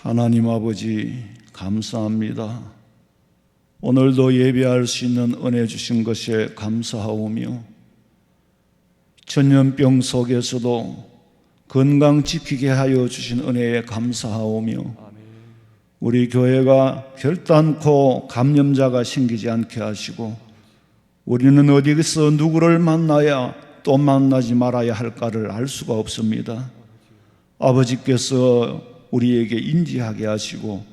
하나님 아버지 감사합니다. 오늘도 예배할 수 있는 은혜 주신 것에 감사하오며 전염병 속에서도 건강 지키게 하여 주신 은혜에 감사하오며 우리 교회가 결단코 감염자가 생기지 않게 하시고 우리는 어디서 누구를 만나야 또 만나지 말아야 할까를 알 수가 없습니다. 아버지께서 우리에게 인지하게 하시고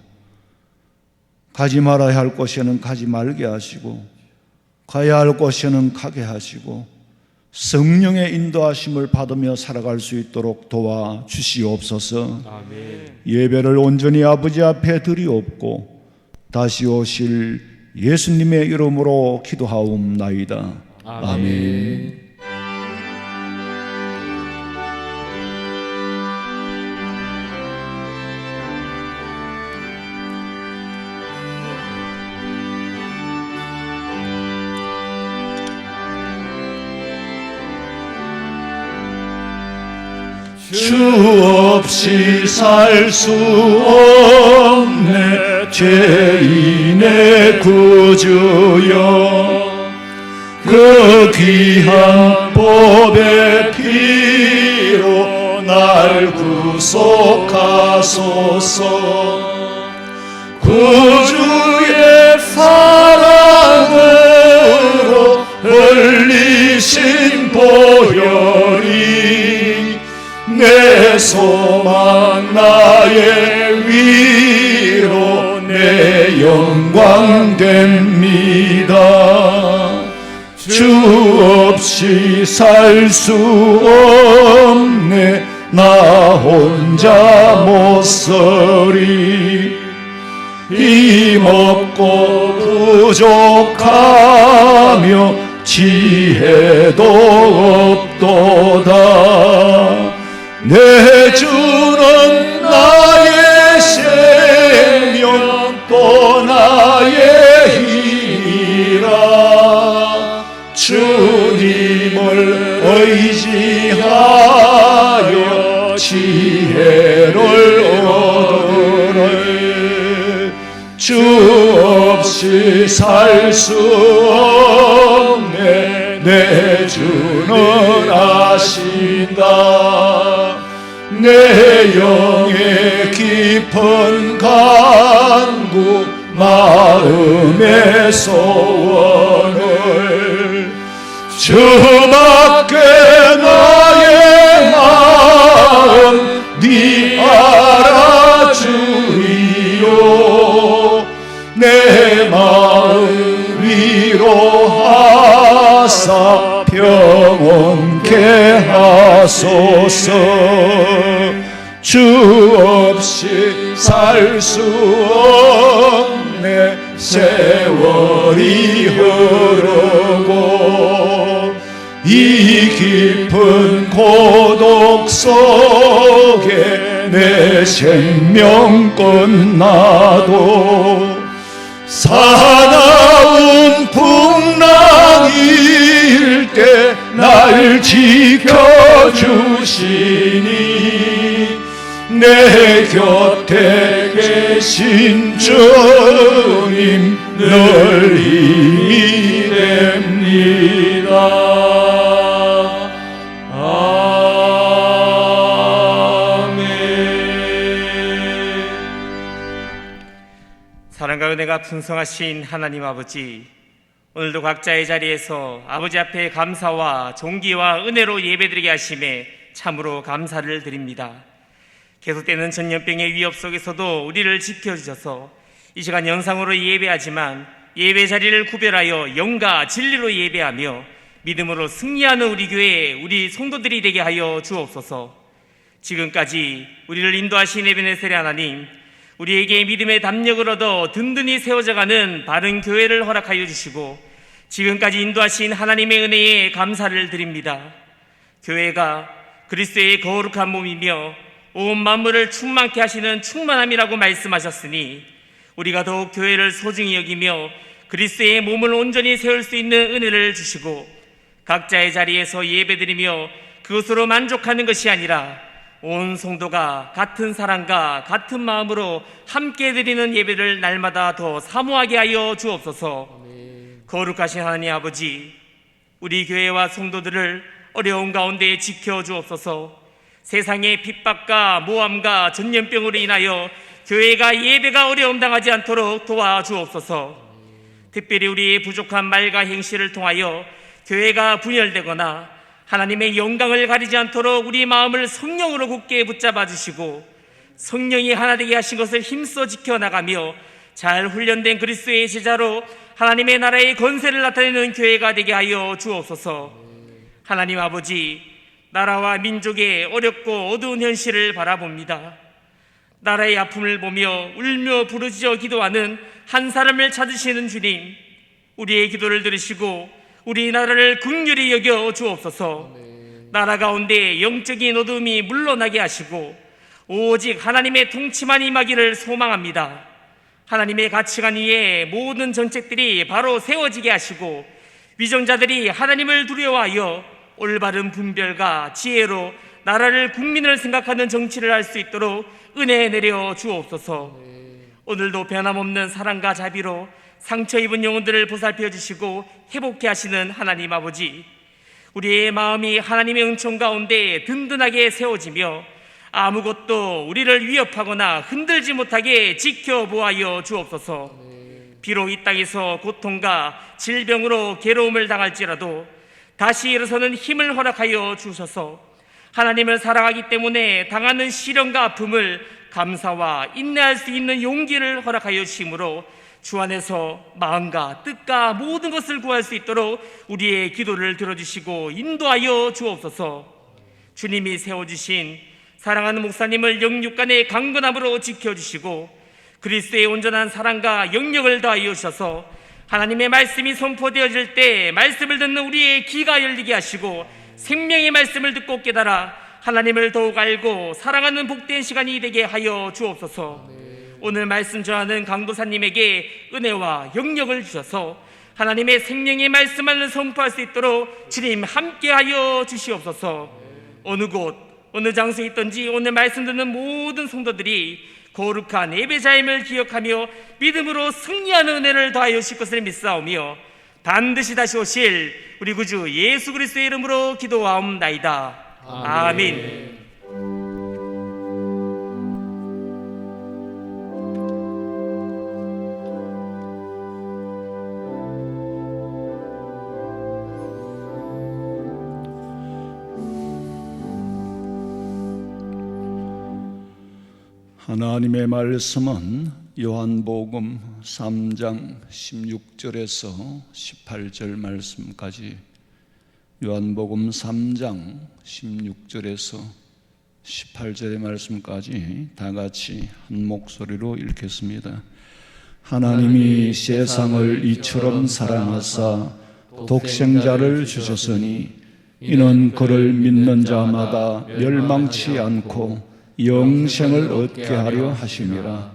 가지 말아야 할 곳에는 가지 말게 하시고 가야 할 곳에는 가게 하시고 성령의 인도하심을 받으며 살아갈 수 있도록 도와주시옵소서. 아멘. 예배를 온전히 아버지 앞에 드리옵고 다시 오실 예수님의 이름으로 기도하옵나이다. 아멘. 주 없이 살 수 없네 죄인의 구주여 그 귀한 법의 피로 날 구속하소서 구주의 사랑으로 흘리신 보혈이 내 소망 나의 위로 내 영광 됩니다. 주 없이 살 수 없네 나 혼자 못 서리 힘없고 부족하며 지혜도 없도다. 내 주는 나의 생명 또 나의 힘이라 주님을 의지하여 지혜를 얻으래 주 없이 살 수 없네 내 주는 아신다. 내 영의 깊은 간구 마음의 소원을 주밖에 나의 마음 네 알아주리요 내 마음 위로하사 평온케 하소서. 주 없이 살 수 없네 세월이 흐르고 이 깊은 고독 속에 내 생명 끝나도 사나운 풍랑일 때 날 지켜주시니 내 곁에 계신 주님 늘 힘이 됩니다. 아멘. 사랑과 은혜가 풍성하신 하나님 아버지, 오늘도 각자의 자리에서 아버지 앞에 감사와 존귀와 은혜로 예배드리게 하심에 참으로 감사를 드립니다. 계속되는 전염병의 위협 속에서도 우리를 지켜주셔서 이 시간 영상으로 예배하지만 예배 자리를 구별하여 영과 진리로 예배하며 믿음으로 승리하는 우리 교회, 우리 성도들이 되게 하여 주옵소서. 지금까지 우리를 인도하신 에베네셀의 하나님, 우리에게 믿음의 담력을 얻어 든든히 세워져가는 바른 교회를 허락하여 주시고 지금까지 인도하신 하나님의 은혜에 감사를 드립니다. 교회가 그리스도의 거룩한 몸이며 온 만물을 충만케 하시는 충만함이라고 말씀하셨으니 우리가 더욱 교회를 소중히 여기며 그리스도의 몸을 온전히 세울 수 있는 은혜를 주시고 각자의 자리에서 예배드리며 그것으로 만족하는 것이 아니라 온 성도가 같은 사랑과 같은 마음으로 함께 드리는 예배를 날마다 더 사모하게 하여 주옵소서. 거룩하신 하나님 아버지, 우리 교회와 성도들을 어려운 가운데 지켜 주옵소서. 세상의 핍박과 모함과 전염병으로 인하여 교회가 예배가 어려움 당하지 않도록 도와주옵소서. 특별히 우리의 부족한 말과 행실을 통하여 교회가 분열되거나 하나님의 영광을 가리지 않도록 우리 마음을 성령으로 굳게 붙잡아 주시고 성령이 하나 되게 하신 것을 힘써 지켜나가며 잘 훈련된 그리스도의 제자로 하나님의 나라의 권세를 나타내는 교회가 되게 하여 주옵소서. 하나님 아버지, 나라와 민족의 어렵고 어두운 현실을 바라봅니다. 나라의 아픔을 보며 울며 부르짖어 기도하는 한 사람을 찾으시는 주님, 우리의 기도를 들으시고 우리나라를 긍휼히 여겨 주옵소서. 나라 가운데 영적인 어둠이 물러나게 하시고 오직 하나님의 통치만 임하기를 소망합니다. 하나님의 가치관 위에 모든 정책들이 바로 세워지게 하시고 위정자들이 하나님을 두려워하여 올바른 분별과 지혜로 나라를 국민을 생각하는 정치를 할 수 있도록 은혜 내려 주옵소서. 오늘도 변함없는 사랑과 자비로 상처 입은 영혼들을 보살펴 주시고 회복케 하시는 하나님 아버지, 우리의 마음이 하나님의 은총 가운데 든든하게 세워지며 아무것도 우리를 위협하거나 흔들지 못하게 지켜보아여 주옵소서. 비록 이 땅에서 고통과 질병으로 괴로움을 당할지라도 다시 일어서는 힘을 허락하여 주셔서 하나님을 사랑하기 때문에 당하는 시련과 아픔을 감사와 인내할 수 있는 용기를 허락하여 주심으로 주 안에서 마음과 뜻과 모든 것을 구할 수 있도록 우리의 기도를 들어주시고 인도하여 주옵소서. 주님이 세워주신 사랑하는 목사님을 영육간의 강건함으로 지켜주시고 그리스도의 온전한 사랑과 영력을 더하여 주셔서 하나님의 말씀이 선포되어질 때 말씀을 듣는 우리의 귀가 열리게 하시고 생명의 말씀을 듣고 깨달아 하나님을 더욱 알고 사랑하는 복된 시간이 되게 하여 주옵소서. 오늘 말씀 전하는 강도사님에게 은혜와 영력을 주셔서 하나님의 생명의 말씀을 선포할 수 있도록 주님 함께하여 주시옵소서. 어느 곳 어느 장소에 있든지 오늘 말씀 듣는 모든 성도들이 거룩한 예배자임을 기억하며 믿음으로 승리하는 은혜를 더하여 주실 것을 믿사오며 반드시 다시 오실 우리 구주 예수 그리스도의 이름으로 기도하옵나이다. 아멘. 하나님의 말씀은 요한복음 3장 16절에서 18절 말씀까지 요한복음 3장 16절에서 18절의 말씀까지 다 같이 한 목소리로 읽겠습니다. 하나님이 세상을 이처럼 사랑하사 독생자를 주셨으니 이는 그를 믿는 자마다 멸망치 않고 영생을 얻게 하려 하심이라.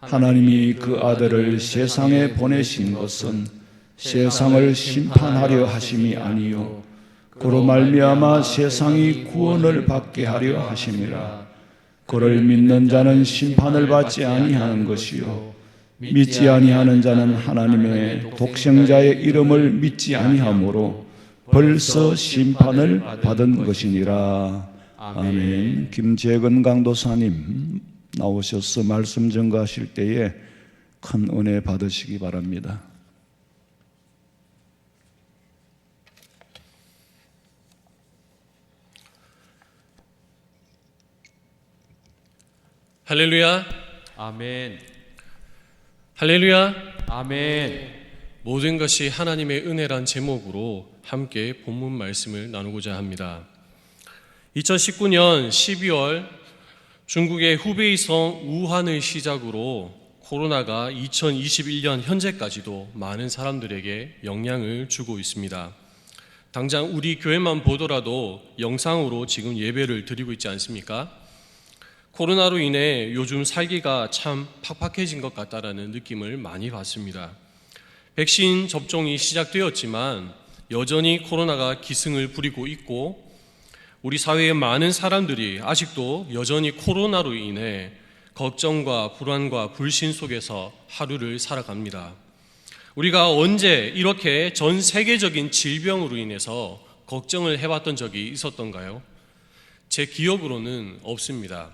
하나님이 그 아들을 세상에 보내신 것은 세상을 심판하려 하심이 아니요 그로 말미암아 세상이 구원을 받게 하려 하심이라. 그를 믿는 자는 심판을 받지 아니하는 것이요 믿지 아니하는 자는 하나님의 독생자의 이름을 믿지 아니하므로 벌써 심판을 받은 것이니라. 아멘. 김재근 강도사님 나오셔서 말씀 전가하실 때에 큰 은혜 받으시기 바랍니다. 할렐루야. 아멘. 할렐루야. 아멘. 모든 것이 하나님의 은혜란 제목으로 함께 본문 말씀을 나누고자 합니다. 2019년 12월 중국의 후베이성 우한을 시작으로 코로나가 2021년 현재까지도 많은 사람들에게 영향을 주고 있습니다. 당장 우리 교회만 보더라도 영상으로 지금 예배를 드리고 있지 않습니까? 코로나로 인해 요즘 살기가 참 팍팍해진 것 같다라는 느낌을 많이 받습니다. 백신 접종이 시작되었지만 여전히 코로나가 기승을 부리고 있고 우리 사회의 많은 사람들이 아직도 여전히 코로나로 인해 걱정과 불안과 불신 속에서 하루를 살아갑니다. 우리가 언제 이렇게 전 세계적인 질병으로 인해서 걱정을 해봤던 적이 있었던가요? 제 기억으로는 없습니다.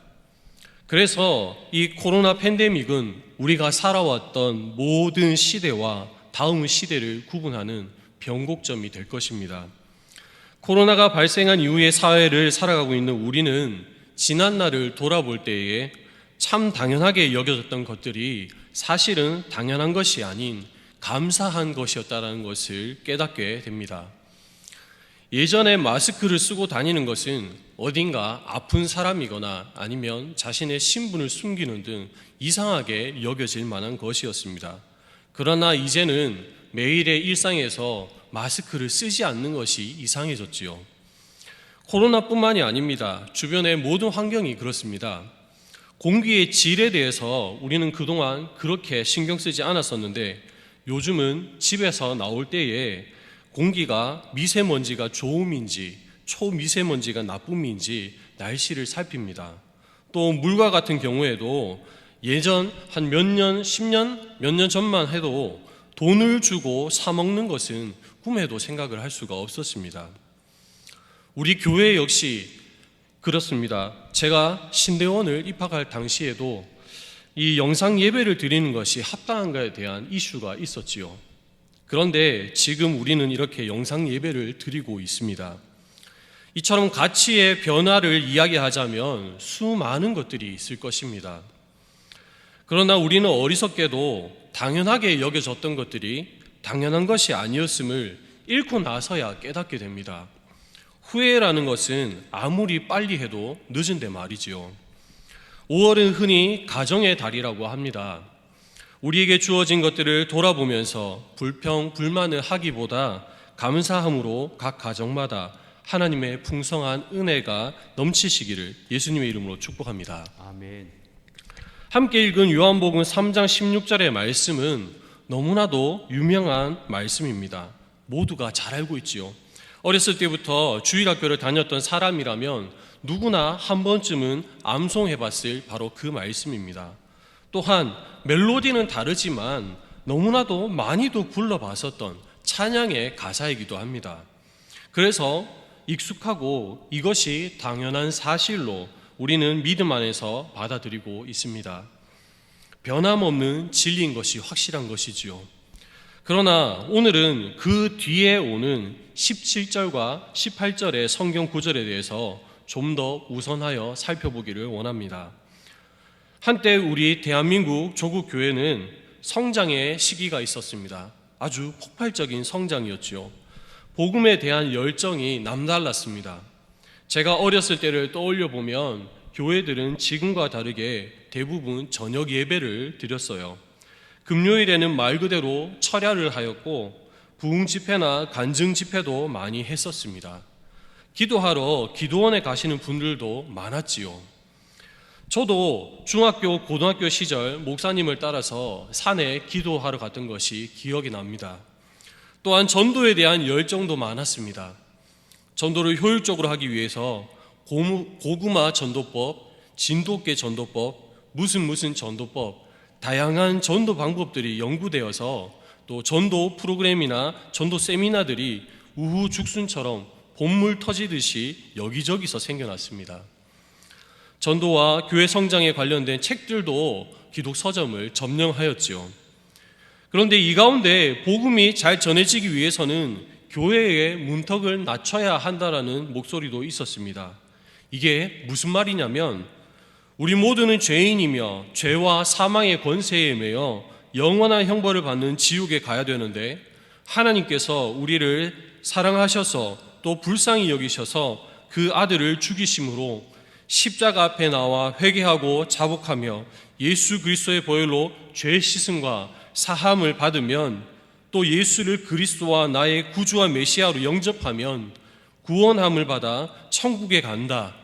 그래서 이 코로나 팬데믹은 우리가 살아왔던 모든 시대와 다음 시대를 구분하는 변곡점이 될 것입니다. 코로나가 발생한 이후의 사회를 살아가고 있는 우리는 지난 날을 돌아볼 때에 참 당연하게 여겨졌던 것들이 사실은 당연한 것이 아닌 감사한 것이었다는 것을 깨닫게 됩니다. 예전에 마스크를 쓰고 다니는 것은 어딘가 아픈 사람이거나 아니면 자신의 신분을 숨기는 등 이상하게 여겨질 만한 것이었습니다. 그러나 이제는 매일의 일상에서 마스크를 쓰지 않는 것이 이상해졌지요. 코로나뿐만이 아닙니다. 주변의 모든 환경이 그렇습니다. 공기의 질에 대해서 우리는 그동안 그렇게 신경 쓰지 않았었는데 요즘은 집에서 나올 때에 공기가 미세먼지가 좋음인지 초미세먼지가 나쁨인지 날씨를 살핍니다. 또 물과 같은 경우에도 예전 한 몇 년, 10년, 몇 년 전만 해도 돈을 주고 사 먹는 것은 꿈에도 생각을 할 수가 없었습니다. 우리 교회 역시 그렇습니다. 제가 신대원을 입학할 당시에도 이 영상 예배를 드리는 것이 합당한가에 대한 이슈가 있었지요. 그런데 지금 우리는 이렇게 영상 예배를 드리고 있습니다. 이처럼 가치의 변화를 이야기하자면 수많은 것들이 있을 것입니다. 그러나 우리는 어리석게도 당연하게 여겨졌던 것들이 당연한 것이 아니었음을 잃고 나서야 깨닫게 됩니다. 후회라는 것은 아무리 빨리 해도 늦은데 말이지요. 5월은 흔히 가정의 달이라고 합니다. 우리에게 주어진 것들을 돌아보면서 불평, 불만을 하기보다 감사함으로 각 가정마다 하나님의 풍성한 은혜가 넘치시기를 예수님의 이름으로 축복합니다. 아멘. 함께 읽은 요한복음 3장 16절의 말씀은 너무나도 유명한 말씀입니다. 모두가 잘 알고 있지요. 어렸을 때부터 주일학교를 다녔던 사람이라면 누구나 한 번쯤은 암송해봤을 바로 그 말씀입니다. 또한 멜로디는 다르지만 너무나도 많이도 불러봤었던 찬양의 가사이기도 합니다. 그래서 익숙하고 이것이 당연한 사실로 우리는 믿음 안에서 받아들이고 있습니다. 변함없는 진리인 것이 확실한 것이지요. 그러나 오늘은 그 뒤에 오는 17절과 18절의 성경 구절에 대해서 좀 더 우선하여 살펴보기를 원합니다. 한때 우리 대한민국 조국 교회는 성장의 시기가 있었습니다. 아주 폭발적인 성장이었지요. 복음에 대한 열정이 남달랐습니다. 제가 어렸을 때를 떠올려 보면 교회들은 지금과 다르게 대부분 저녁 예배를 드렸어요. 금요일에는 말 그대로 철야를 하였고 부흥 집회나 간증 집회도 많이 했었습니다. 기도하러 기도원에 가시는 분들도 많았지요. 저도 중학교, 고등학교 시절 목사님을 따라서 산에 기도하러 갔던 것이 기억이 납니다. 또한 전도에 대한 열정도 많았습니다. 전도를 효율적으로 하기 위해서 고구마 전도법, 진돗개 전도법, 무슨 전도법, 다양한 전도 방법들이 연구되어서 또 전도 프로그램이나 전도 세미나들이 우후죽순처럼 봇물 터지듯이 여기저기서 생겨났습니다. 전도와 교회 성장에 관련된 책들도 기독 서점을 점령하였지요. 그런데 이 가운데 복음이 잘 전해지기 위해서는 교회의 문턱을 낮춰야 한다라는 목소리도 있었습니다. 이게 무슨 말이냐면 우리 모두는 죄인이며 죄와 사망의 권세에 매여 영원한 형벌을 받는 지옥에 가야 되는데 하나님께서 우리를 사랑하셔서 또 불쌍히 여기셔서 그 아들을 죽이심으로 십자가 앞에 나와 회개하고 자복하며 예수 그리스도의 보혈로 죄 씻음과 사함을 받으면 또 예수를 그리스도와 나의 구주와 메시아로 영접하면 구원함을 받아 천국에 간다.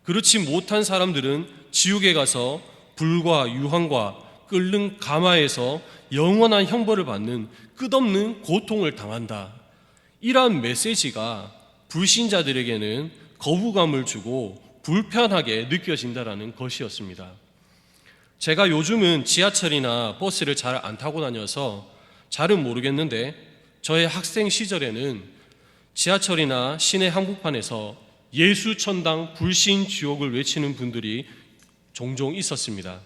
그렇지 못한 사람들은 지옥에 가서 불과 유황과 끓는 가마에서 영원한 형벌을 받는 끝없는 고통을 당한다. 이러한 메시지가 불신자들에게는 거부감을 주고 불편하게 느껴진다라는 것이었습니다. 제가 요즘은 지하철이나 버스를 잘 안 타고 다녀서 잘은 모르겠는데 저의 학생 시절에는 지하철이나 시내 한복판에서 예수천당 불신지옥을 외치는 분들이 종종 있었습니다.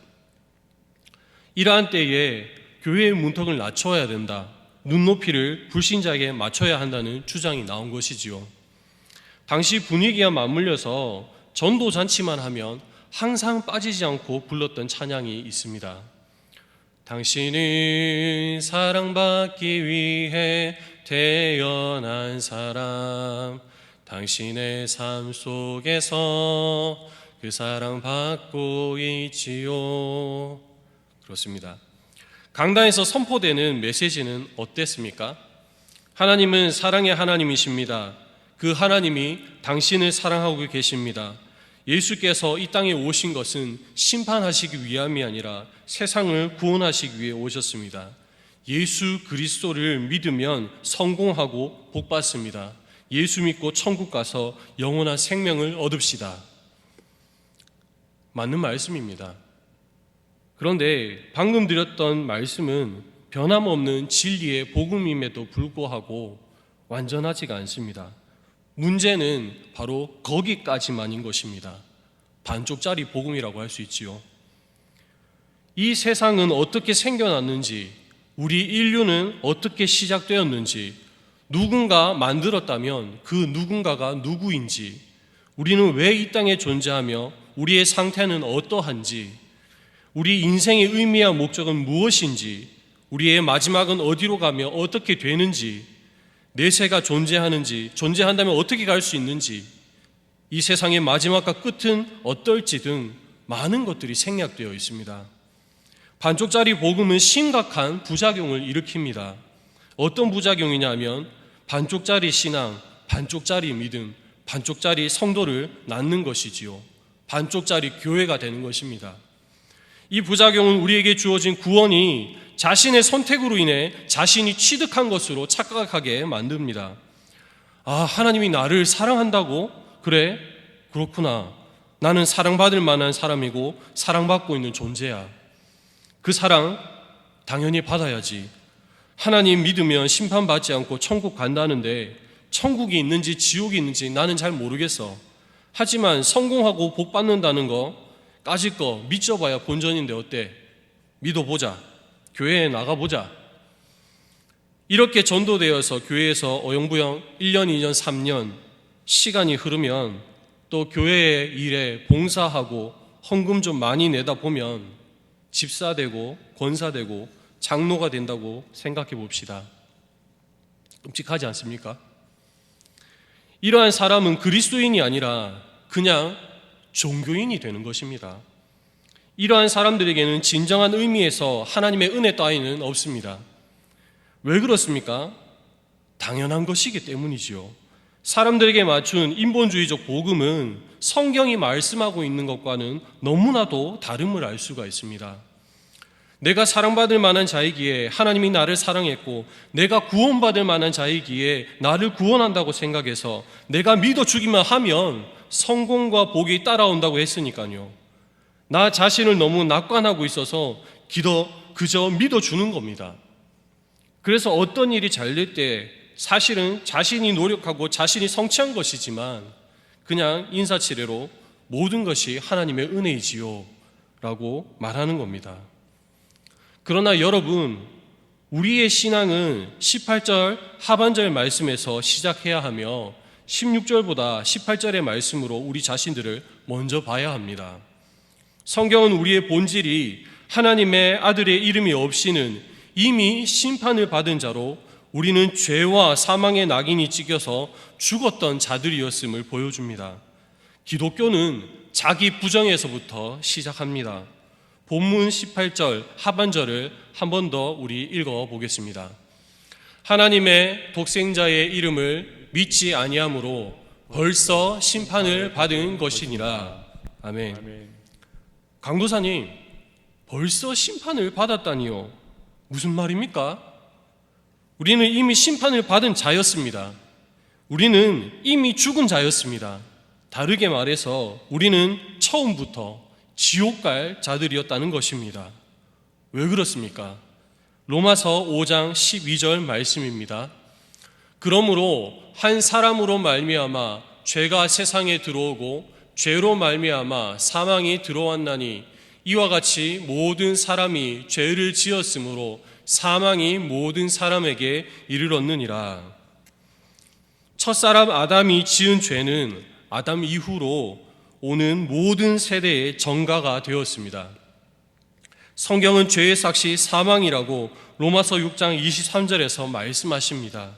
이러한 때에 교회의 문턱을 낮춰야 된다, 눈높이를 불신자에게 맞춰야 한다는 주장이 나온 것이지요. 당시 분위기와 맞물려서 전도잔치만 하면 항상 빠지지 않고 불렀던 찬양이 있습니다. 당신은 사랑받기 위해 태어난 사람, 당신의 삶 속에서 그 사랑받고 있지요. 그렇습니다. 강단에서 선포되는 메시지는 어땠습니까? 하나님은 사랑의 하나님이십니다. 그 하나님이 당신을 사랑하고 계십니다. 예수께서 이 땅에 오신 것은 심판하시기 위함이 아니라 세상을 구원하시기 위해 오셨습니다. 예수 그리스도를 믿으면 성공하고 복받습니다. 예수 믿고 천국 가서 영원한 생명을 얻읍시다. 맞는 말씀입니다. 그런데 방금 드렸던 말씀은 변함없는 진리의 복음임에도 불구하고 완전하지가 않습니다. 문제는 바로 거기까지만인 것입니다. 반쪽짜리 복음이라고 할 수 있지요. 이 세상은 어떻게 생겨났는지, 우리 인류는 어떻게 시작되었는지, 누군가 만들었다면 그 누군가가 누구인지, 우리는 왜 이 땅에 존재하며 우리의 상태는 어떠한지, 우리 인생의 의미와 목적은 무엇인지, 우리의 마지막은 어디로 가며 어떻게 되는지, 내세가 존재하는지, 존재한다면 어떻게 갈 수 있는지, 이 세상의 마지막과 끝은 어떨지 등 많은 것들이 생략되어 있습니다. 반쪽짜리 복음은 심각한 부작용을 일으킵니다. 어떤 부작용이냐면 반쪽짜리 신앙, 반쪽짜리 믿음, 반쪽짜리 성도를 낳는 것이지요. 반쪽짜리 교회가 되는 것입니다. 이 부작용은 우리에게 주어진 구원이 자신의 선택으로 인해 자신이 취득한 것으로 착각하게 만듭니다. 아, 하나님이 나를 사랑한다고? 그래? 그렇구나. 나는 사랑받을 만한 사람이고 사랑받고 있는 존재야. 그 사랑 당연히 받아야지. 하나님 믿으면 심판받지 않고 천국 간다는데 천국이 있는지 지옥이 있는지 나는 잘 모르겠어. 하지만 성공하고 복 받는다는 거 까짓 거 믿어봐야 본전인데 어때? 믿어보자. 교회에 나가보자. 이렇게 전도되어서 교회에서 어영부영 1년, 2년, 3년 시간이 흐르면 또 교회의 일에 봉사하고 헌금 좀 많이 내다 보면 집사되고 권사되고 장로가 된다고 생각해 봅시다. 끔찍하지 않습니까? 이러한 사람은 그리스도인이 아니라 그냥 종교인이 되는 것입니다. 이러한 사람들에게는 진정한 의미에서 하나님의 은혜 따위는 없습니다. 왜 그렇습니까? 당연한 것이기 때문이지요. 사람들에게 맞춘 인본주의적 복음은 성경이 말씀하고 있는 것과는 너무나도 다름을 알 수가 있습니다. 내가 사랑받을 만한 자이기에 하나님이 나를 사랑했고, 내가 구원받을 만한 자이기에 나를 구원한다고 생각해서 내가 믿어주기만 하면 성공과 복이 따라온다고 했으니까요. 나 자신을 너무 낙관하고 있어서 그저 믿어주는 겁니다. 그래서 어떤 일이 잘 될 때 사실은 자신이 노력하고 자신이 성취한 것이지만 그냥 인사치레로 모든 것이 하나님의 은혜이지요 라고 말하는 겁니다. 그러나 여러분, 우리의 신앙은 18절 하반절 말씀에서 시작해야 하며 16절보다 18절의 말씀으로 우리 자신들을 먼저 봐야 합니다. 성경은 우리의 본질이 하나님의 아들의 이름이 없이는 이미 심판을 받은 자로 우리는 죄와 사망의 낙인이 찍혀서 죽었던 자들이었음을 보여줍니다. 기독교는 자기 부정에서부터 시작합니다. 본문 18절 하반절을 한 번 더 우리 읽어보겠습니다. 하나님의 독생자의 이름을 믿지 아니함으로 벌써 심판을 받은 것이니라. 아멘. 강도사님, 벌써 심판을 받았다니요? 무슨 말입니까? 우리는 이미 심판을 받은 자였습니다. 우리는 이미 죽은 자였습니다. 다르게 말해서 우리는 처음부터 지옥 갈 자들이었다는 것입니다. 왜 그렇습니까? 로마서 5장 12절 말씀입니다. 그러므로 한 사람으로 말미암아 죄가 세상에 들어오고 죄로 말미암아 사망이 들어왔나니 이와 같이 모든 사람이 죄를 지었으므로 사망이 모든 사람에게 이르렀느니라. 첫사람 아담이 지은 죄는 아담 이후로 오는 모든 세대의 전가가 되었습니다. 성경은 죄의 삭시 사망이라고 로마서 6장 23절에서 말씀하십니다.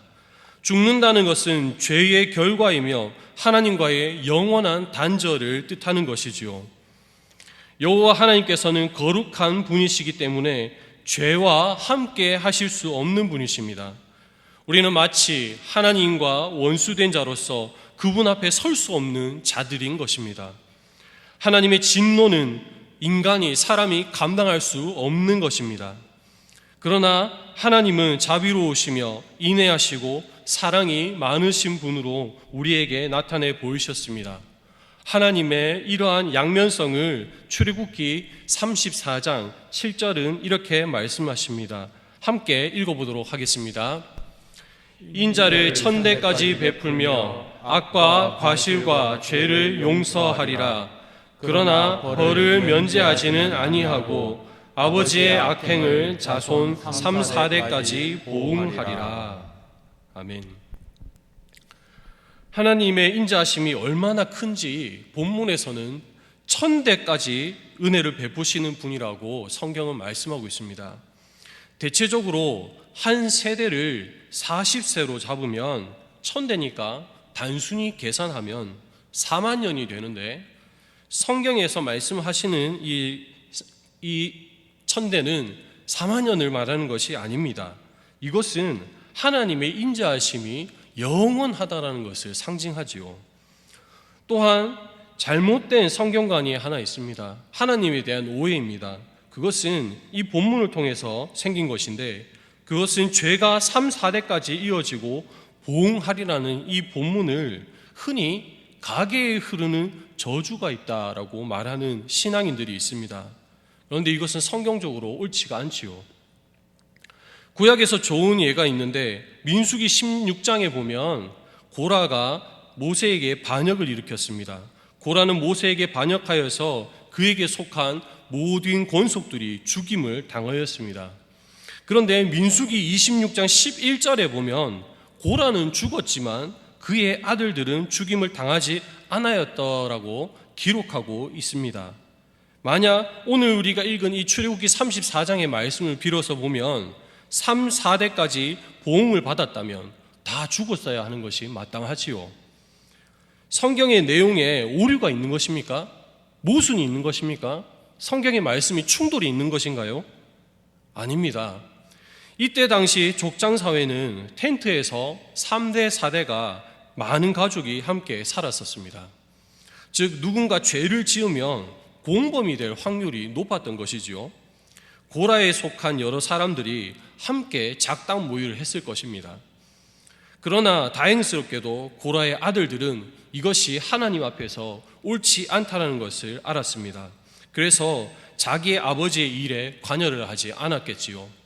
죽는다는 것은 죄의 결과이며 하나님과의 영원한 단절을 뜻하는 것이지요. 여호와 하나님께서는 거룩한 분이시기 때문에 죄와 함께 하실 수 없는 분이십니다. 우리는 마치 하나님과 원수된 자로서 그분 앞에 설 수 없는 자들인 것입니다. 하나님의 진노는 인간이, 사람이 감당할 수 없는 것입니다. 그러나 하나님은 자비로우시며 인애하시고 사랑이 많으신 분으로 우리에게 나타내 보이셨습니다. 하나님의 이러한 양면성을 출애굽기 34장 7절은 이렇게 말씀하십니다. 함께 읽어보도록 하겠습니다. 인자를 천대까지 베풀며 악과 과실과 죄를 용서하리라. 그러나 벌을 면제하지는 아니하고 아버지의 악행을 자손 3, 4대까지 보응하리라. 아멘. 하나님의 인자하심이 얼마나 큰지 본문에서는 천대까지 은혜를 베푸시는 분이라고 성경은 말씀하고 있습니다. 대체적으로 한 세대를 40세로 잡으면 천대니까 단순히 계산하면 4만 년이 되는데, 성경에서 말씀하시는 이 천대는 4만 년을 말하는 것이 아닙니다. 이것은 하나님의 인자하심이 영원하다라는 것을 상징하지요. 또한 잘못된 성경관이 하나 있습니다. 하나님에 대한 오해입니다. 그것은 이 본문을 통해서 생긴 것인데, 그것은 죄가 3, 4대까지 이어지고 보응하리라는 이 본문을 흔히 가계에 흐르는 저주가 있다라고 말하는 신앙인들이 있습니다. 그런데 이것은 성경적으로 옳지가 않지요. 구약에서 좋은 예가 있는데, 민수기 16장에 보면 고라가 모세에게 반역을 일으켰습니다. 고라는 모세에게 반역하여서 그에게 속한 모든 권속들이 죽임을 당하였습니다. 그런데 민수기 26장 11절에 보면 고라는 죽었지만 그의 아들들은 죽임을 당하지 않았더라고 기록하고 있습니다. 만약 오늘 우리가 읽은 이 출애굽기 34장의 말씀을 빌어서 보면 3, 4대까지 보응을 받았다면 다 죽었어야 하는 것이 마땅하지요. 성경의 내용에 오류가 있는 것입니까? 모순이 있는 것입니까? 성경의 말씀이 충돌이 있는 것인가요? 아닙니다. 이때 당시 족장사회는 텐트에서 3대, 4대가 많은 가족이 함께 살았었습니다. 즉 누군가 죄를 지으면 공범이 될 확률이 높았던 것이지요. 고라에 속한 여러 사람들이 함께 작당 모의를 했을 것입니다. 그러나 다행스럽게도 고라의 아들들은 이것이 하나님 앞에서 옳지 않다는 것을 알았습니다. 그래서 자기의 아버지의 일에 관여를 하지 않았겠지요.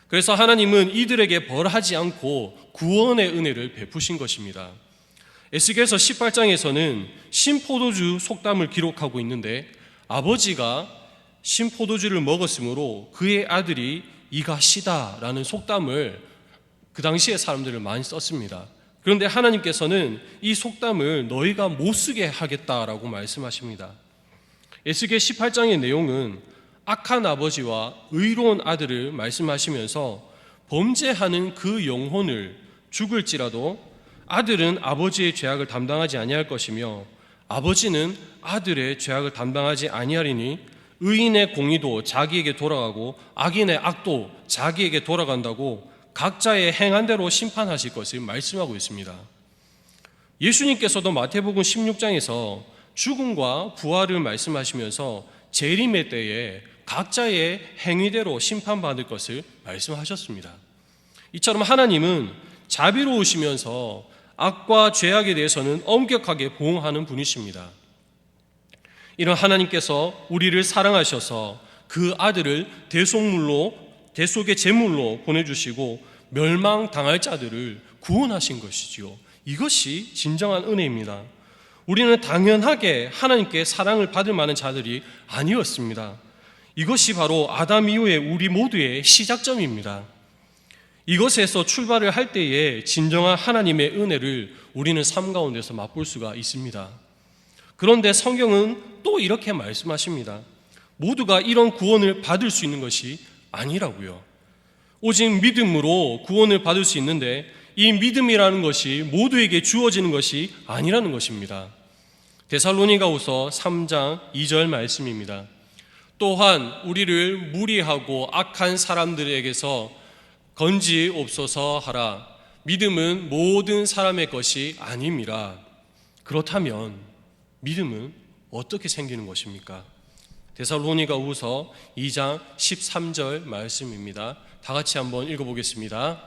그래서 하나님은 이들에게 벌하지 않고 구원의 은혜를 베푸신 것입니다. 에스겔서 18장에서는 신포도주 속담을 기록하고 있는데, 아버지가 신포도주를 먹었으므로 그의 아들이 이가 시다라는 속담을 그 당시의 사람들을 많이 썼습니다. 그런데 하나님께서는 이 속담을 너희가 못 쓰게 하겠다라고 말씀하십니다. 에스겔 18장의 내용은 악한 아버지와 의로운 아들을 말씀하시면서 범죄하는 그 영혼을 죽을지라도 아들은 아버지의 죄악을 담당하지 아니할 것이며 아버지는 아들의 죄악을 담당하지 아니하리니 의인의 공의도 자기에게 돌아가고 악인의 악도 자기에게 돌아간다고 각자의 행한 대로 심판하실 것을 말씀하고 있습니다. 예수님께서도 마태복음 16장에서 죽음과 부활을 말씀하시면서 재림의 때에 각자의 행위대로 심판받을 것을 말씀하셨습니다. 이처럼 하나님은 자비로우시면서 악과 죄악에 대해서는 엄격하게 보호하는 분이십니다. 이런 하나님께서 우리를 사랑하셔서 그 아들을 대속의 제물로 보내주시고 멸망당할 자들을 구원하신 것이지요. 이것이 진정한 은혜입니다. 우리는 당연하게 하나님께 사랑을 받을 만한 자들이 아니었습니다. 이것이 바로 아담 이후에 우리 모두의 시작점입니다. 이것에서 출발을 할 때에 진정한 하나님의 은혜를 우리는 삶 가운데서 맛볼 수가 있습니다. 그런데 성경은 또 이렇게 말씀하십니다. 모두가 이런 구원을 받을 수 있는 것이 아니라고요. 오직 믿음으로 구원을 받을 수 있는데 이 믿음이라는 것이 모두에게 주어지는 것이 아니라는 것입니다. 데살로니가후서 3장 2절 말씀입니다. 또한 우리를 무리하고 악한 사람들에게서 건지옵소서 하라. 믿음은 모든 사람의 것이 아님이라. 그렇다면 믿음은 어떻게 생기는 것입니까? 데살로니가후서 2장 13절 말씀입니다. 다 같이 한번 읽어보겠습니다.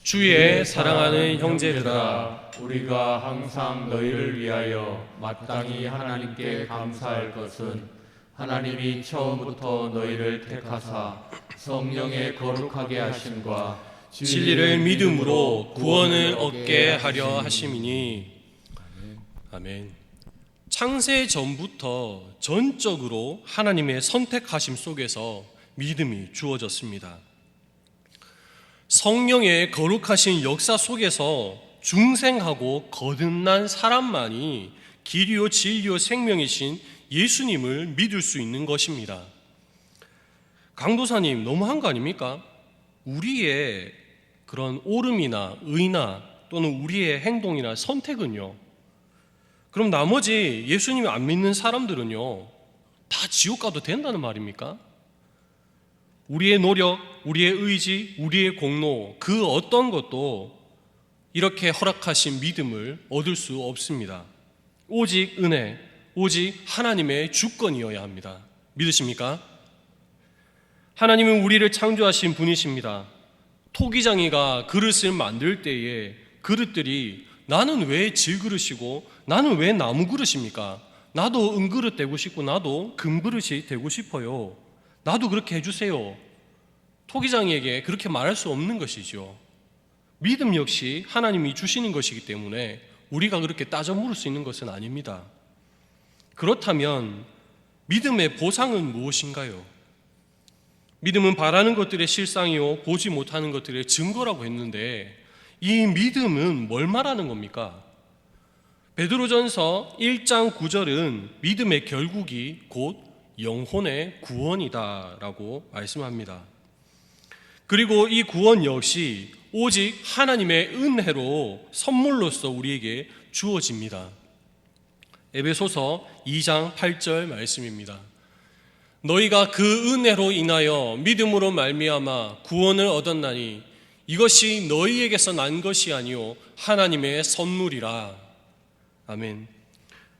주의 사랑하는 형제들아, 우리가 항상 너희를 위하여 마땅히 하나님께 감사할 것은 하나님이 처음부터 너희를 택하사 성령의 거룩하게 하심과 진리를 믿음으로 구원을 얻게 하려 하심이니. 아멘. 창세 전부터 전적으로 하나님의 선택하심 속에서 믿음이 주어졌습니다. 성령의 거룩하신 역사 속에서 중생하고 거듭난 사람만이 길이요 진리요 생명이신 예수님을 믿을 수 있는 것입니다. 강도사님, 너무한 거 아닙니까? 우리의 그런 옳음이나 의나 또는 우리의 행동이나 선택은요, 그럼 나머지 예수님을 안 믿는 사람들은요 다 지옥 가도 된다는 말입니까? 우리의 노력, 우리의 의지, 우리의 공로, 그 어떤 것도 이렇게 허락하신 믿음을 얻을 수 없습니다. 오직 은혜, 오직 하나님의 주권이어야 합니다. 믿으십니까? 하나님은 우리를 창조하신 분이십니다. 토기장이가 그릇을 만들 때에 그릇들이 나는 왜 질그릇이고 나는 왜 나무 그릇입니까? 나도 은그릇 되고 싶고 나도 금그릇이 되고 싶어요. 나도 그렇게 해주세요. 토기장이에게 그렇게 말할 수 없는 것이죠. 믿음 역시 하나님이 주시는 것이기 때문에 우리가 그렇게 따져 물을 수 있는 것은 아닙니다. 그렇다면 믿음의 보상은 무엇인가요? 믿음은 바라는 것들의 실상이요 보지 못하는 것들의 증거라고 했는데 이 믿음은 뭘 말하는 겁니까? 베드로전서 1장 9절은 믿음의 결국이 곧 영혼의 구원이다라고 말씀합니다. 그리고 이 구원 역시 오직 하나님의 은혜로 선물로서 우리에게 주어집니다. 에베소서 2장 8절 말씀입니다. 너희가 그 은혜로 인하여 믿음으로 말미암아 구원을 얻었나니 이것이 너희에게서 난 것이 아니요 하나님의 선물이라. 아멘.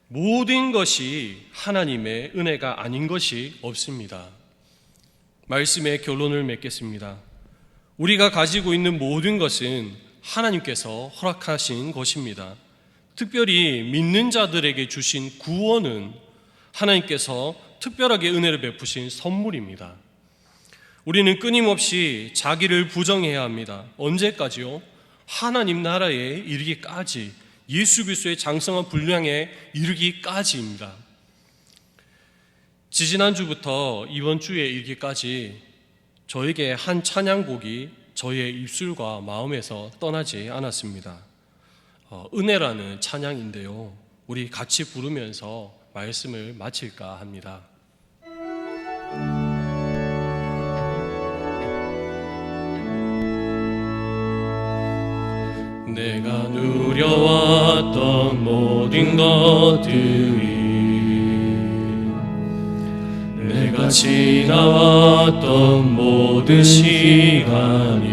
모든 것이 하나님의 은혜가 아닌 것이 없습니다. 말씀의 결론을 맺겠습니다. 우리가 가지고 있는 모든 것은 하나님께서 허락하신 것입니다. 특별히 믿는 자들에게 주신 구원은 하나님께서 특별하게 은혜를 베푸신 선물입니다. 우리는 끊임없이 자기를 부정해야 합니다. 언제까지요? 하나님 나라에 이르기까지, 예수 그리스도의 장성한 분량에 이르기까지입니다. 지지난주부터 이번 주에 이르기까지 저에게 한 찬양곡이 저의 입술과 마음에서 떠나지 않았습니다. 은혜라는 찬양인데요, 우리 같이 부르면서 말씀을 마칠까 합니다. 내가 누려왔던 모든 것들이, 내가 지나왔던 모든 시간이,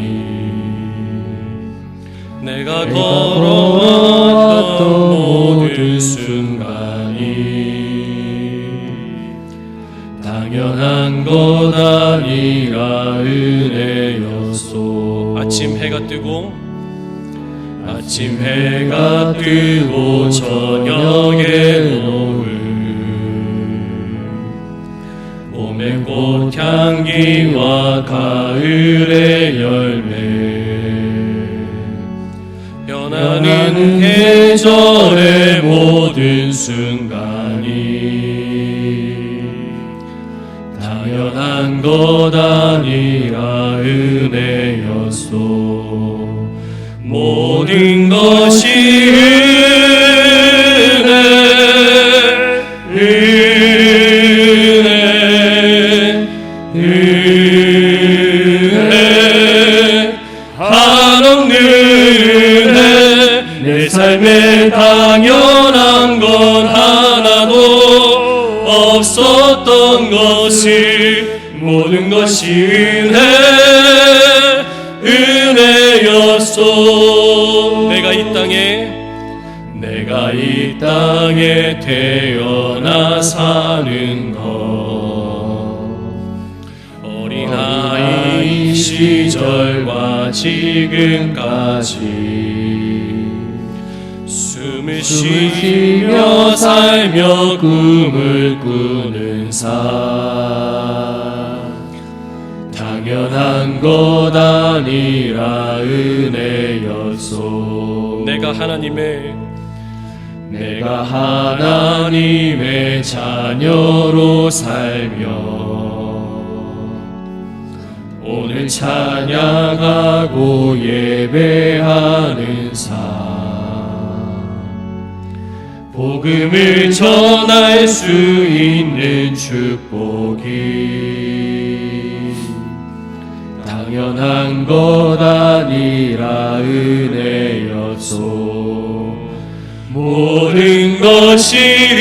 내가 걸어왔던 모든 순간이 당연한 것 아니라 은혜였소. 아침 해가 뜨고 아침 해가 뜨고 저녁에 노을 봄의 꽃향기와 가을의 열매 변하는 계절의 모든 순간이 당연한 것 아니라 은혜였소. 모든 것이 은혜 한없는 은혜 내 삶에 당연한 건 하나도 없었던 것이 모든 것이 은혜였소. 내가 이 땅에 태어나 사는 것 어린아이 시절과 지금까지 숨을 쉬며 살며 꿈을 꾸는 삶 당연한 것 아니라 은혜였소. 내가 하나님의 자녀로 살며 오늘 찬양하고 예배하는 삶 복음을 전할 수 있는 축복이 당연한 것 아니라 은혜였소. 모든 것이 은혜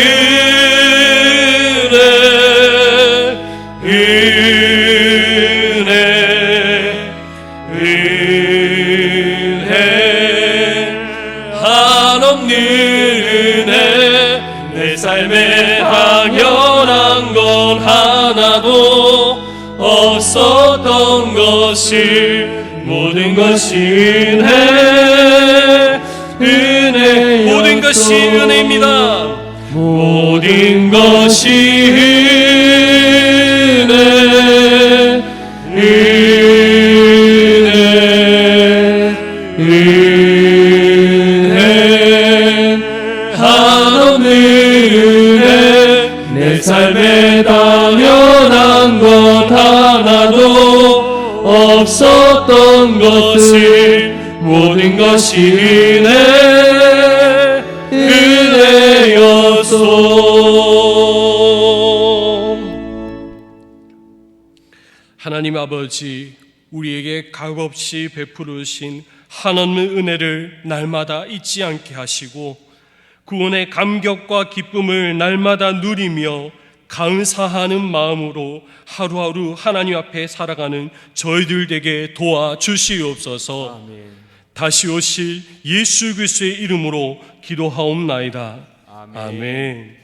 한없는 은혜 내 삶에 당연한 건 하나도 없었던 것이 모든 것이 모든 것이 은혜입니다. 모든 것이 은혜 한없는 은혜 내 삶에 당연한 것 하나도 없었던 것이 모든 것이 은혜였소. 하나님 아버지, 우리에게 값없이 베푸르신 한없는 은혜를 날마다 잊지 않게 하시고 구원의 감격과 기쁨을 날마다 누리며 감사하는 마음으로 하루하루 하나님 앞에 살아가는 저희들 되게 도와주시옵소서. 다시 오실 예수 그리스도의 이름으로 기도하옵나이다. 아멘.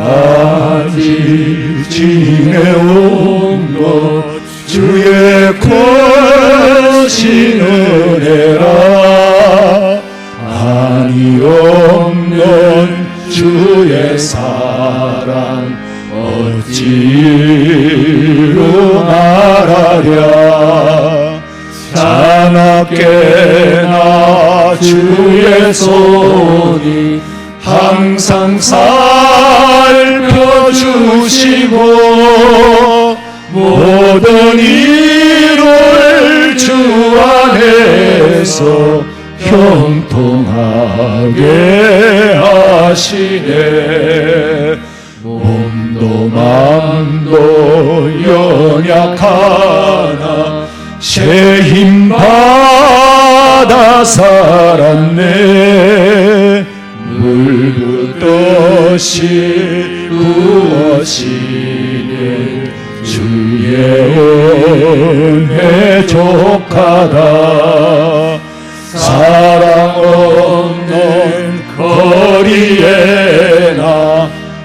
지금까지 지내온 것 주의 크신 은혜라 한이 없는 주의 사랑 어찌로 말하랴 자나깨나 주의 손이 항상 살펴주시고 모든 일을 주 안에서 형통하게 하시네. 몸도 맘도 연약하나 새 힘 받아 살았네. 물붓듯이 부어지는 주의 은혜 족하다. 사랑 없는 거리에나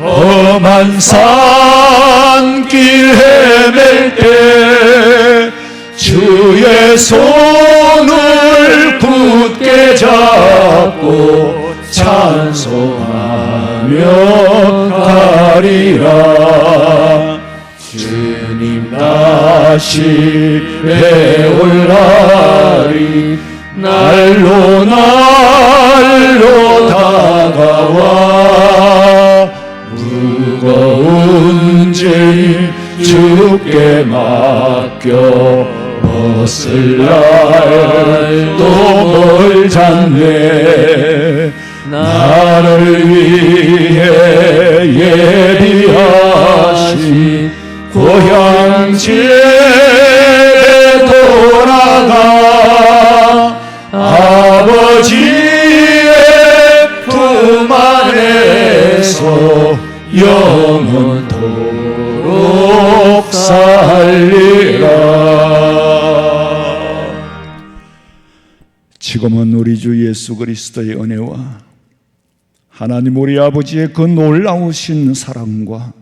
험한 산길 헤맬 때 주의 손을 굳게 잡고 찬송하며 가리라. 주님 다시 배올 날이 날로 날로 다가와 무거운 짐 주께 맡겨 벗을 날도 멀잖네. 나를 위해 예비하신 고향집에 돌아가 아버지의 품 안에서 영원토록 살리라. 지금은 우리 주 예수 그리스도의 은혜와 하나님 우리 아버지의 그 놀라우신 사랑과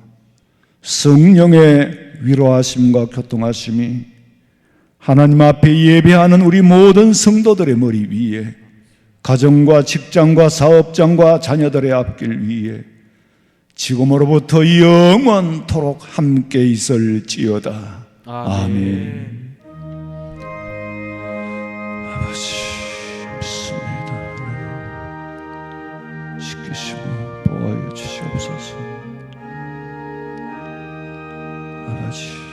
성령의 위로하심과 교통하심이 하나님 앞에 예배하는 우리 모든 성도들의 머리 위에, 가정과 직장과 사업장과 자녀들의 앞길 위에 지금으로부터 영원토록 함께 있을지어다. 아멘. 아버지 믿습니다. 지키시고 보호하여 주시옵소서. 아버지